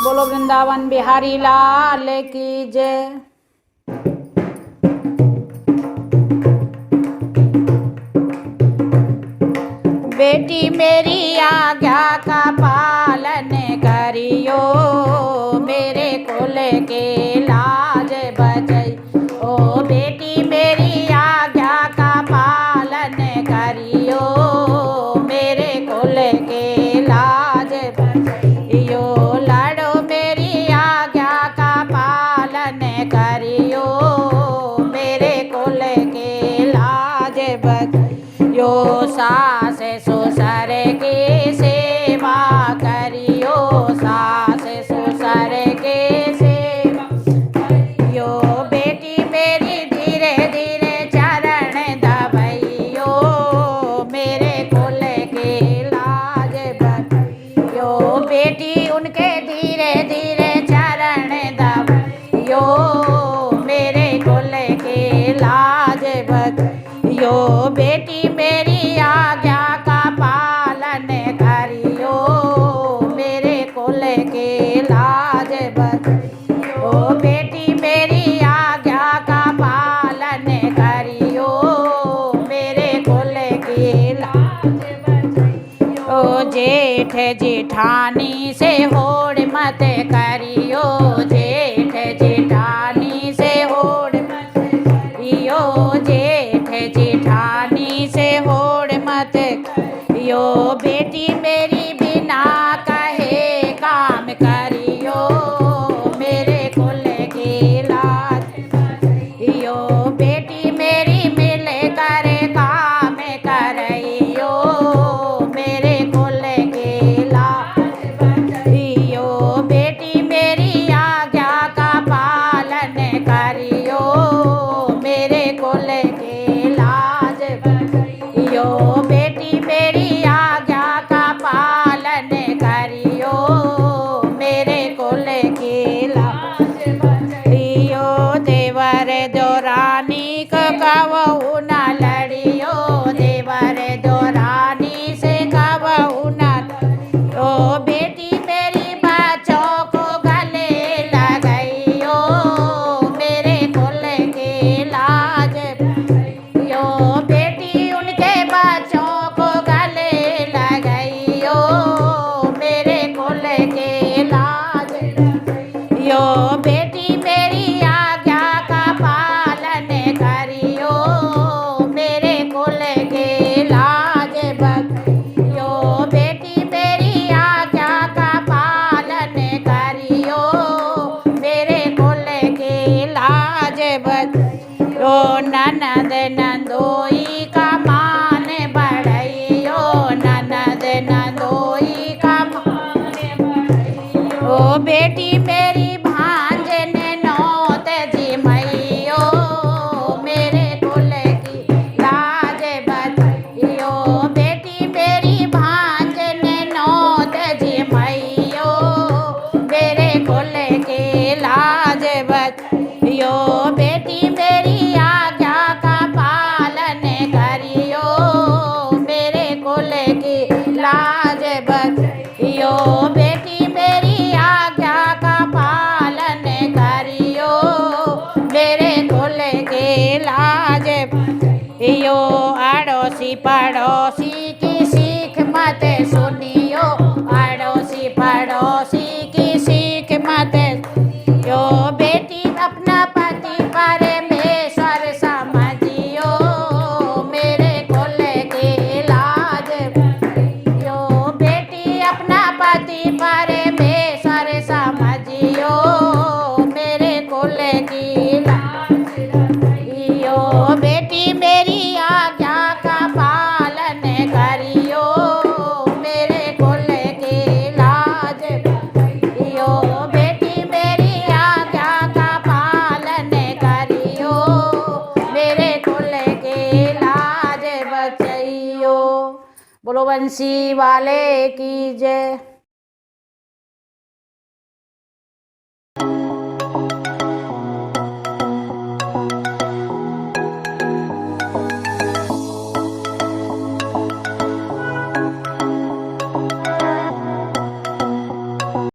बोलो वृंदावन बिहारी लाल की जय। बेटी मेरी आज्ञा का पालन करियो, मेरे कुल के लाज बचई। ओ बेटी मेरी आज्ञा का पालन करियो, मेरे कुल के लाज बचइयो। लाडो मेरी आज्ञा का पालन करियो, मेरे कुल के लाज बचइयो। सास ससुर की सेवा करियो, सास ससुर की सेवा करियो। बेटी मेरी धीरे धीरे चरण दबइयो, मेरे कुल के लाज बचइयो। बेटी उनके धीरे धीरे चरण दबइयो, मेरे कुल के लाज बचइयो। बेटी मेरी आज्ञा का पालन करियो, मेरे कुल के लाज बचइयो। बेटी मेरी आज्ञा का पालन करियो, मेरे कुल के लाज बचइयो। जेठ जेठानी से होड़ मत करियो, जेठ जेठानी से होड़ मत करियो। जेठ जेठानी से होड़ मत करियो। बेटी मेरी बिना कहे काम करियो, मेरे कुल की लाज बचइयो। बेटी मेरी मिल कर काम करइयो, मेरे कुल के लाज बचइयो। बेटी मेरी आज्ञा का पालन करियो, मेरे कुल के लाज बचइयो। बेटी मेरी आज्ञा का पालन करियो, मेरे कुल के लाज बचइयो। देवर देवरानी कबहू न लड़ियो, देवर देवरानी से कबहू न लड़ियो। बेटी मेरी बच्चों को गले लगइयो, मेरे कुल के लाज बचइयो। बेटी उनके बच्चों को गले लगइयो, मेरे कुल के लाज बचइयो। बेटी मेरी आज्ञा का पालन करियो, मेरे कुल के लाज बचइयो। बेटी मेरी आज्ञा का पालन करियो, मेरे कुल के लाज बचइयो। ननद नंदोई का मान बढ़इयो, ननद नंदोई का मान बढ़इयो। बेटी मेरी भांजन नौत जिमइयो, मेरे कुल की लाज बचइयो। बेटी मेरी भांजन नौत जिमइयो, मेरे कुल के लाज बचइयो। बेटी मेरी आज्ञा का पालन करियो, मेरे कुल की लाज बचइयो। बेटी मेरी आज्ञा का पालन करियो, मेरे कुल के लाज बचइयो। अड़ोसी पड़ोसी की सीख मत सुनियो, अड़ोसी पड़ोसी की सीख मत सुनियो। बेटी अपना पति परमेश्वर समझियो, मेरे कुल के लाज बचइयो। बेटी अपना पति परमेश्वर समझियो, मेरे कुल की लाज बचइयो। बेटी मेरी आज्ञा का पालन करियो, मेरे कुल के लाज बचइयो। बेटी मेरी आज्ञा का पालन करियो, मेरे कुल के लाज बचइयो। बोलो बंसी वाले की जय।